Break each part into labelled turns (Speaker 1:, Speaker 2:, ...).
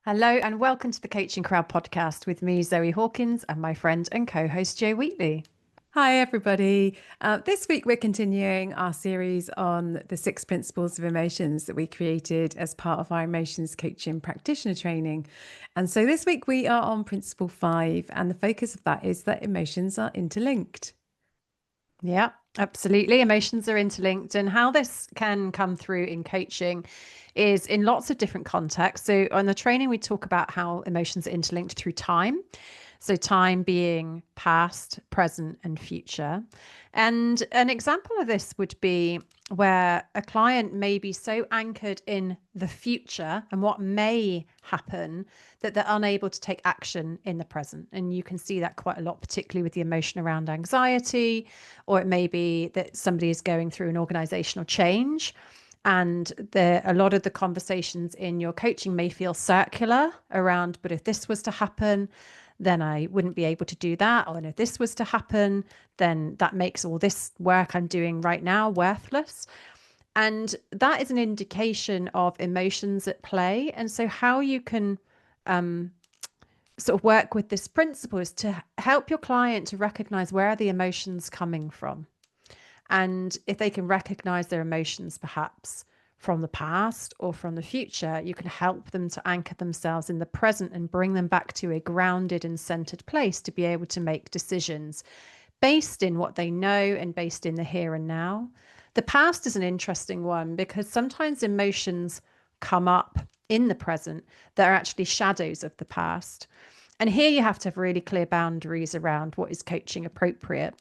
Speaker 1: Hello and welcome to the Coaching Crowd podcast with me, Zoe Hawkins, and my friend and co-host Joe Wheatley.
Speaker 2: Hi, everybody. This week, we're continuing our series on the 6 principles of emotions that we created as part of our Emotions Coaching Practitioner Training. And so this week, we are on principle 5, and the focus of that is that emotions are interlinked.
Speaker 1: Yeah, absolutely. Emotions are interlinked, and how this can come through in coaching is in lots of different contexts. So, on the training, we talk about how emotions are interlinked through time. So, time being past, present, and future. And an example of this would be where a client may be so anchored in the future and what may happen that they're unable to take action in the present. And you can see that quite a lot, particularly with the emotion around anxiety, or it may be that somebody is going through an organizational change. And a lot of the conversations in your coaching may feel circular around, but if this was to happen, then I wouldn't be able to do that. Or if this was to happen, then that makes all this work I'm doing right now worthless. And that is an indication of emotions at play. And so, how you can sort of work with this principle is to help your client to recognize where are the emotions coming from. And if they can recognize their emotions, perhaps from the past or from the future, you can help them to anchor themselves in the present and bring them back to a grounded and centered place to be able to make decisions based in what they know and based in the here and now. The past is an interesting one because sometimes emotions come up in the present that are actually shadows of the past. And here you have to have really clear boundaries around what is coaching appropriate.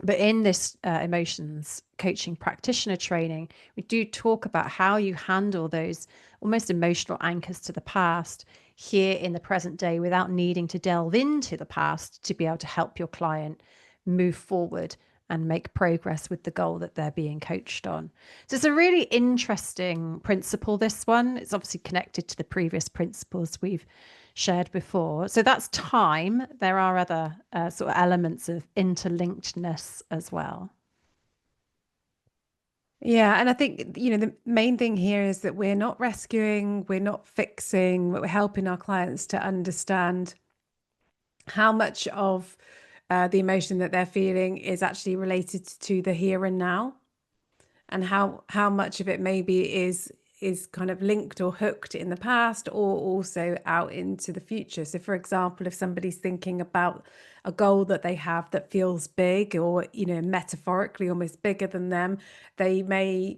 Speaker 1: But in this emotions coaching practitioner training, we do talk about how you handle those almost emotional anchors to the past here in the present day without needing to delve into the past to be able to help your client move forward and make progress with the goal that they're being coached on. So it's a really interesting principle, this one. It's obviously connected to the previous principles we've shared before. So that's time. There are other sort of elements of interlinkedness as well.
Speaker 2: Yeah, and I think, the main thing here is that we're not rescuing, we're not fixing, but we're helping our clients to understand how much of the emotion that they're feeling is actually related to the here and now, and how much of it maybe is kind of linked or hooked in the past or also out into the future. So for example, if somebody's thinking about a goal that they have that feels big or, metaphorically almost bigger than them, they may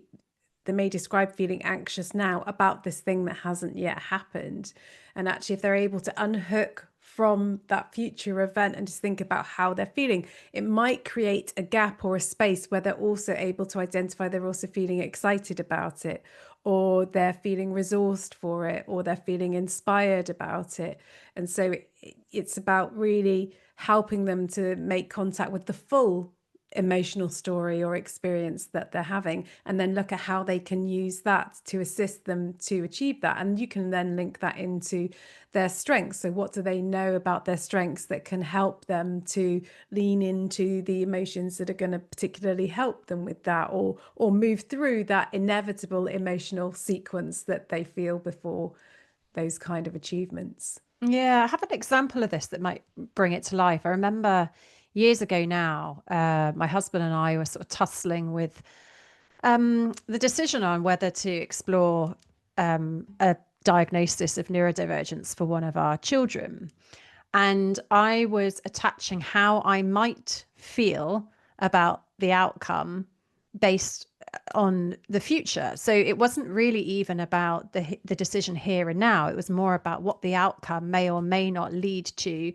Speaker 2: describe feeling anxious now about this thing that hasn't yet happened. And actually, if they're able to unhook from that future event and just think about how they're feeling, it might create a gap or a space where they're also able to identify they're also feeling excited about it, or they're feeling resourced for it, or they're feeling inspired about it. And so it's about really helping them to make contact with the full emotional story or experience that they're having, and then look at how they can use that to assist them to achieve that. And you can then link that into their strengths. So what do they know about their strengths that can help them to lean into the emotions that are going to particularly help them with that, or move through that inevitable emotional sequence that they feel before those kind of achievements.
Speaker 1: Yeah, I have an example of this that might bring it to life. I remember years ago now, my husband and I were sort of tussling with the decision on whether to explore a diagnosis of neurodivergence for one of our children. And I was attaching how I might feel about the outcome based on the future. So it wasn't really even about the decision here and now. It was more about what the outcome may or may not lead to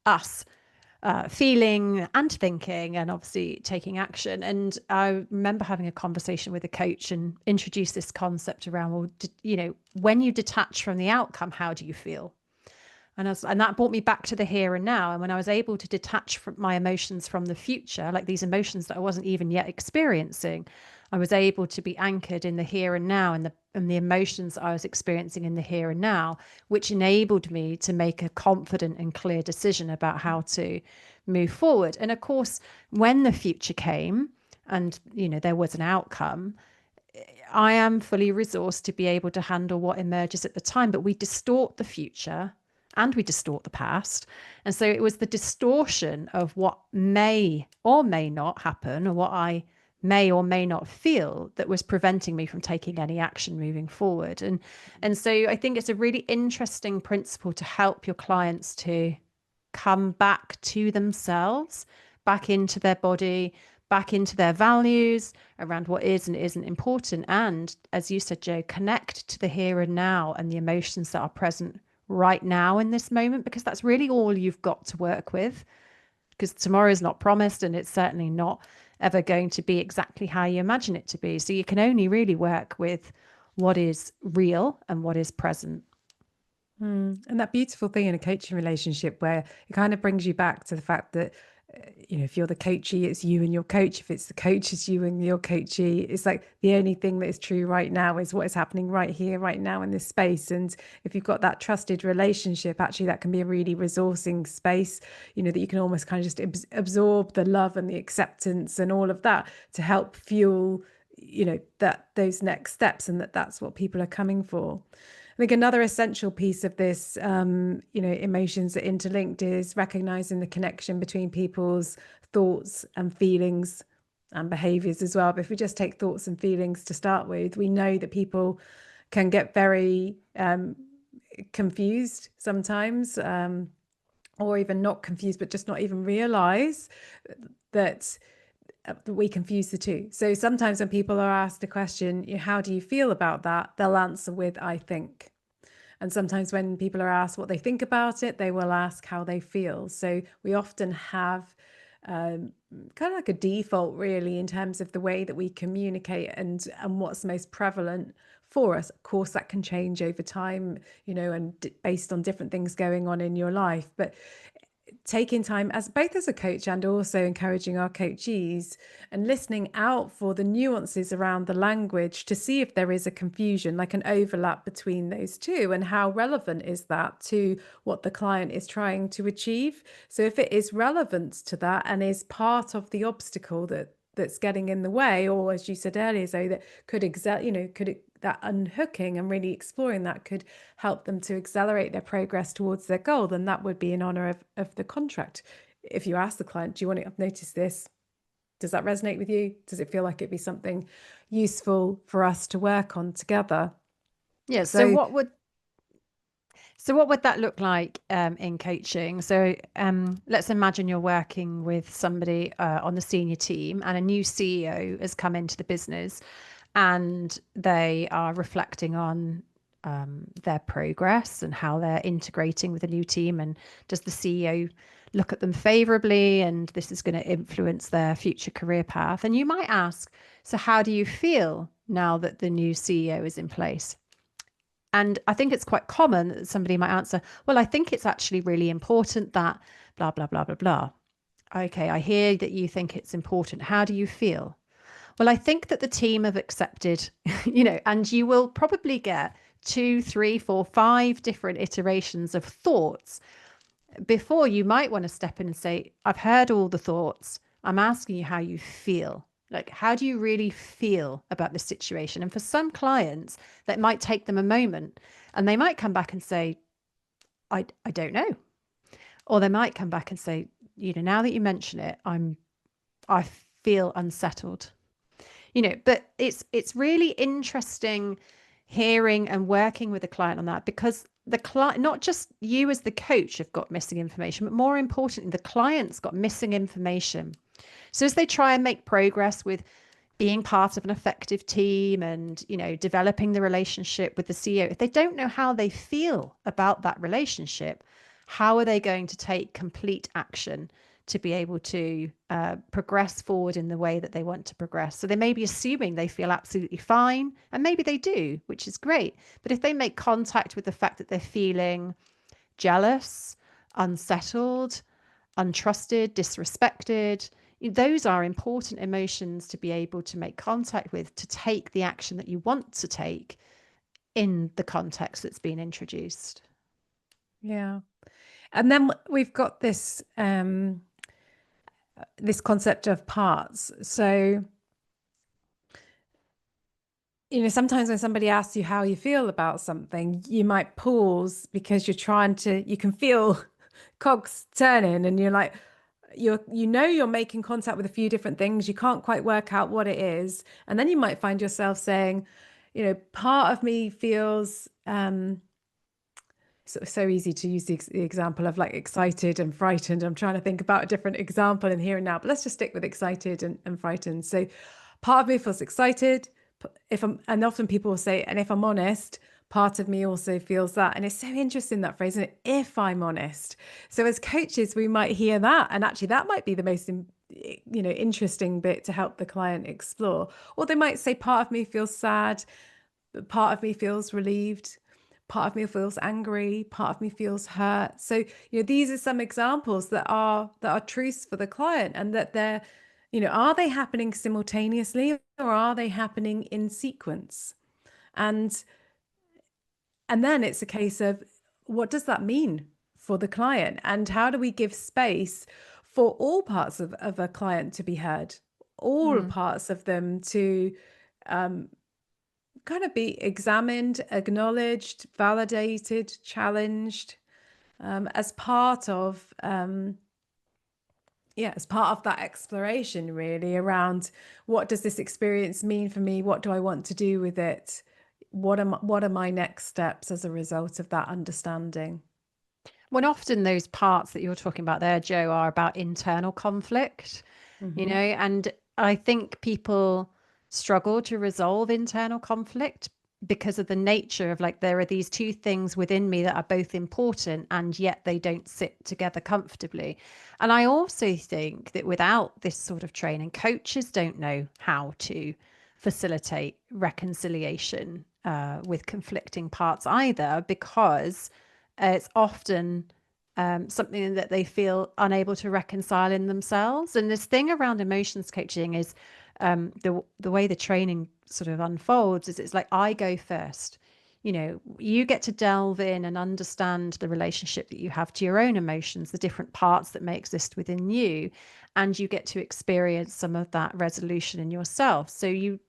Speaker 1: us feeling and thinking and obviously taking action. And I remember having a conversation with a coach and introduced this concept around, well, when you detach from the outcome, how do you feel? And that brought me back to the here and now. And when I was able to detach from my emotions from the future, like these emotions that I wasn't even yet experiencing, I was able to be anchored in the here and now, and the emotions I was experiencing in the here and now, which enabled me to make a confident and clear decision about how to move forward. And of course, when the future came and there was an outcome, I am fully resourced to be able to handle what emerges at the time, but we distort the future and we distort the past. And so it was the distortion of what may or may not happen, or what I may or may not feel, that was preventing me from taking any action moving forward. And so I think it's a really interesting principle to help your clients to come back to themselves, back into their body, back into their values around what is and isn't important. And as you said, Joe, connect to the here and now and the emotions that are present right now in this moment, because that's really all you've got to work with. Because tomorrow is not promised, and it's certainly not ever going to be exactly how you imagine it to be. So you can only really work with what is real and what is present.
Speaker 2: And that beautiful thing in a coaching relationship where it kind of brings you back to the fact that, if you're the coachee, it's you and your coach. If it's the coach, it's you and your coachee. It's like the only thing that is true right now is what is happening right here, right now in this space. And if you've got that trusted relationship, actually, that can be a really resourcing space, that you can almost kind of just absorb the love and the acceptance and all of that to help fuel, that those next steps, and that's what people are coming for. I think another essential piece of this, emotions are interlinked, is recognizing the connection between people's thoughts and feelings and behaviors as well. But if we just take thoughts and feelings to start with, we know that people can get very confused sometimes, or even not confused, but just not even realize that we confuse the two. So sometimes when people are asked a question, how do you feel about that? They'll answer with, I think. And sometimes when people are asked what they think about it, they will ask how they feel. So we often have kind of like a default, really, in terms of the way that we communicate and what's most prevalent for us. Of course, that can change over time, and based on different things going on in your life. But taking time as both as a coach and also encouraging our coachees and listening out for the nuances around the language to see if there is a confusion, like an overlap between those two, and how relevant is that to what the client is trying to achieve. So if it is relevant to that and is part of the obstacle that's getting in the way, or as you said earlier, so that that unhooking and really exploring that could help them to accelerate their progress towards their goal, then that would be in honor of the contract. If you ask the client, do you want to, I've noticed this, does that resonate with you? Does it feel like it'd be something useful for us to work on together?
Speaker 1: Yeah. So what would that look like in coaching? So let's imagine you're working with somebody on the senior team, and a new CEO has come into the business, and they are reflecting on their progress and how they're integrating with the new team. And does the CEO look at them favorably? And this is going to influence their future career path. And you might ask, so how do you feel now that the new CEO is in place? And I think it's quite common that somebody might answer, well, I think it's actually really important that blah, blah, blah, blah, blah. Okay, I hear that you think it's important. How do you feel? Well, I think that the team have accepted, and you will probably get 2, 3, 4, 5 different iterations of thoughts before you might want to step in and say, I've heard all the thoughts. I'm asking you how you feel. Like, how do you really feel about this situation? And for some clients, that might take them a moment, and they might come back and say, I don't know. Or they might come back and say, now that you mention it, I feel unsettled. But it's really interesting hearing and working with the client on that, because the client, not just you as the coach, have got missing information, but more importantly, the client's got missing information. So as they try and make progress with being part of an effective team and, developing the relationship with the CEO, if they don't know how they feel about that relationship, how are they going to take complete action to be able to progress forward in the way that they want to progress? So they may be assuming they feel absolutely fine, and maybe they do, which is great. But if they make contact with the fact that they're feeling jealous, unsettled, untrusted, disrespected, those are important emotions to be able to make contact with, to take the action that you want to take in the context that's been introduced.
Speaker 2: Yeah. And then we've got this this concept of parts. So sometimes when somebody asks you how you feel about something, you might pause because you can feel cogs turning, and you're like, you're making contact with a few different things. You can't quite work out what it is. And then you might find yourself saying, part of me feels, so easy to use the example of like excited and frightened. I'm trying to think about a different example in here and now, but let's just stick with excited and frightened. So part of me feels excited. And often people will say, and if I'm honest, part of me also feels that. And it's so interesting, that phrase, and if I'm honest. So as coaches, we might hear that, and actually that might be the most interesting bit to help the client explore. Or they might say, part of me feels sad, but part of me feels relieved, part of me feels angry, part of me feels hurt. So these are some examples that are truths for the client, and that they're, are they happening simultaneously, or are they happening in sequence? And then it's a case of, what does that mean for the client, and how do we give space for all parts of a client to be heard, all parts of them to kind of be examined, acknowledged, validated, challenged, as part of as part of that exploration, really, around what does this experience mean for me? What do I want to do with it? What are my next steps as a result of that understanding?
Speaker 1: When often those parts that you're talking about there, Joe, are about internal conflict,
Speaker 2: Mm-hmm.
Speaker 1: and I think people struggle to resolve internal conflict because of the nature of, like, there are these two things within me that are both important and yet they don't sit together comfortably. And I also think that without this sort of training, coaches don't know how to facilitate reconciliation with conflicting parts either, because it's often something that they feel unable to reconcile in themselves. And this thing around emotions coaching is the way the training sort of unfolds is, it's like, I go first. You get to delve in and understand the relationship that you have to your own emotions, the different parts that may exist within you, and you get to experience some of that resolution in yourself. So you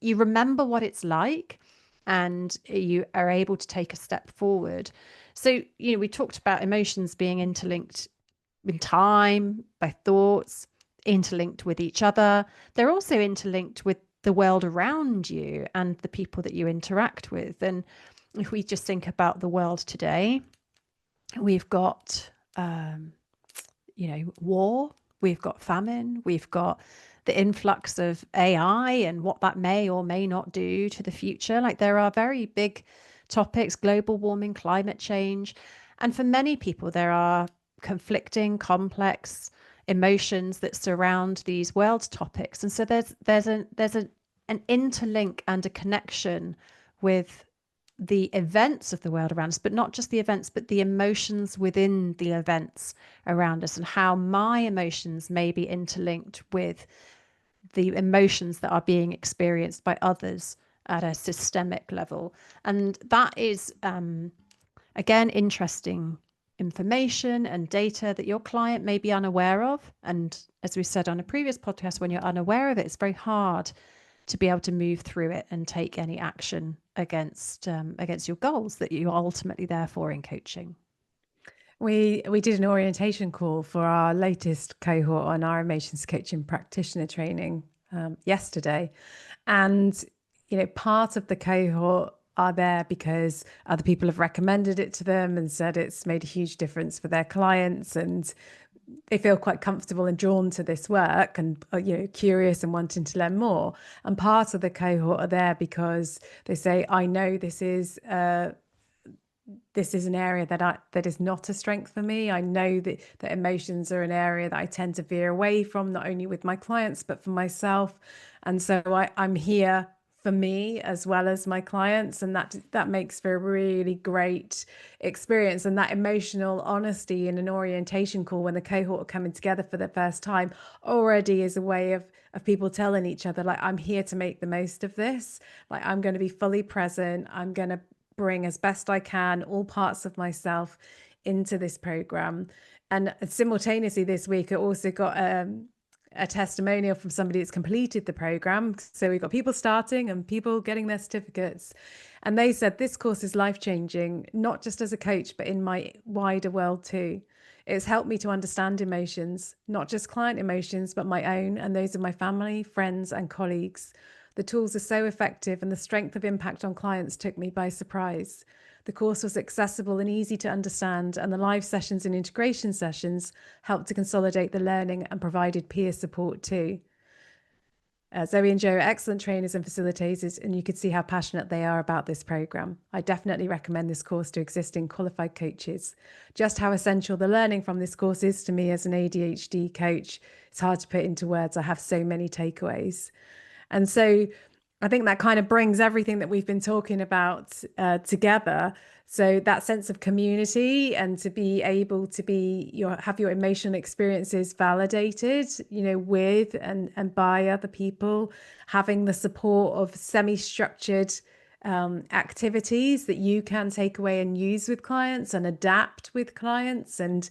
Speaker 1: remember what it's like, and you are able to take a step forward. So we talked about emotions being interlinked in time, by thoughts, interlinked with each other. They're also interlinked with the world around you and the people that you interact with. And if we just think about the world today, we've got war, we've got famine, we've got the influx of AI and what that may or may not do to the future. Like, there are very big topics: global warming, climate change. And for many people, there are conflicting, complex emotions that surround these world topics. And so there's an interlink and a connection with the events of the world around us, but not just the events, but the emotions within the events around us, and how my emotions may be interlinked with the emotions that are being experienced by others at a systemic level. And that is, again, interesting information and data that your client may be unaware of. And as we said on a previous podcast, when you're unaware of it, it's very hard to be able to move through it and take any action against your goals that you're ultimately there for in coaching.
Speaker 2: We did an orientation call for our latest cohort on our Emotions Coaching Practitioner Training yesterday, and part of the cohort are there because other people have recommended it to them and said it's made a huge difference for their clients, and they feel quite comfortable and drawn to this work, and curious and wanting to learn more. And part of the cohort are there because they say, I know this is an area that is not a strength for me. I know that emotions are an area that I tend to veer away from, not only with my clients but for myself. And so I'm here for me as well as my clients, and that makes for a really great experience. And that emotional honesty in an orientation call, when the cohort are coming together for the first time, already is a way of people telling each other, like, I'm here to make the most of this. Like, I'm going to be fully present. I'm going to bring as best I can all parts of myself into this program. And simultaneously this week, I also got a testimonial from somebody that's completed the program. So we've got people starting and people getting their certificates. And they said, this course is life-changing, not just as a coach, but in my wider world too. It's helped me to understand emotions, not just client emotions, but my own and those of my family, friends, and colleagues. The tools are so effective, and the strength of impact on clients took me by surprise. The course was accessible and easy to understand, and the live sessions and integration sessions helped to consolidate the learning and provided peer support too. Zoe and Joe are excellent trainers and facilitators, and you could see how passionate they are about this program. I definitely recommend this course to existing qualified coaches. Just how essential the learning from this course is to me as an ADHD coach, it's hard to put into words. I have so many takeaways. And so I think that kind of brings everything that we've been talking about together. So that sense of community, and to be able to have your emotional experiences validated, with and by other people, having the support of semi-structured activities that you can take away and use with clients and adapt with clients and,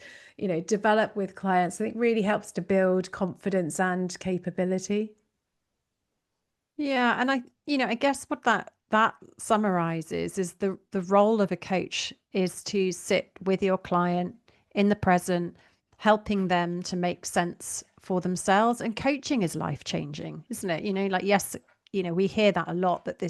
Speaker 2: develop with clients, I think really helps to build confidence and capability.
Speaker 1: Yeah, and I guess what that summarizes is the role of a coach is to sit with your client in the present, helping them to make sense for themselves. And coaching is life changing, isn't it? Yes, we hear that a lot, that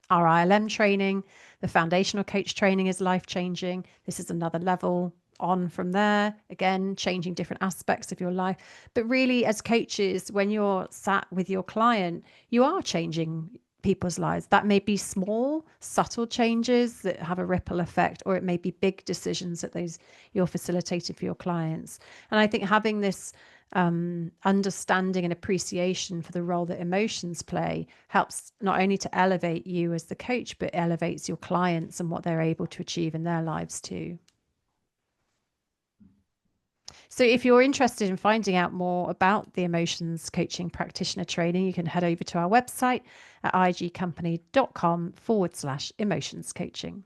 Speaker 1: our ILM training, the foundational coach training is life changing. This is another level on from there, again changing different aspects of your life. But really, as coaches, when you're sat with your client, you are changing people's lives. That may be small subtle changes that have a ripple effect, or it may be big decisions that you're facilitating for your clients. And I think having this understanding and appreciation for the role that emotions play helps not only to elevate you as the coach, but elevates your clients and what they're able to achieve in their lives too. So if you're interested in finding out more about the Emotions Coaching Practitioner Training, you can head over to our website at igcompany.com/emotions coaching.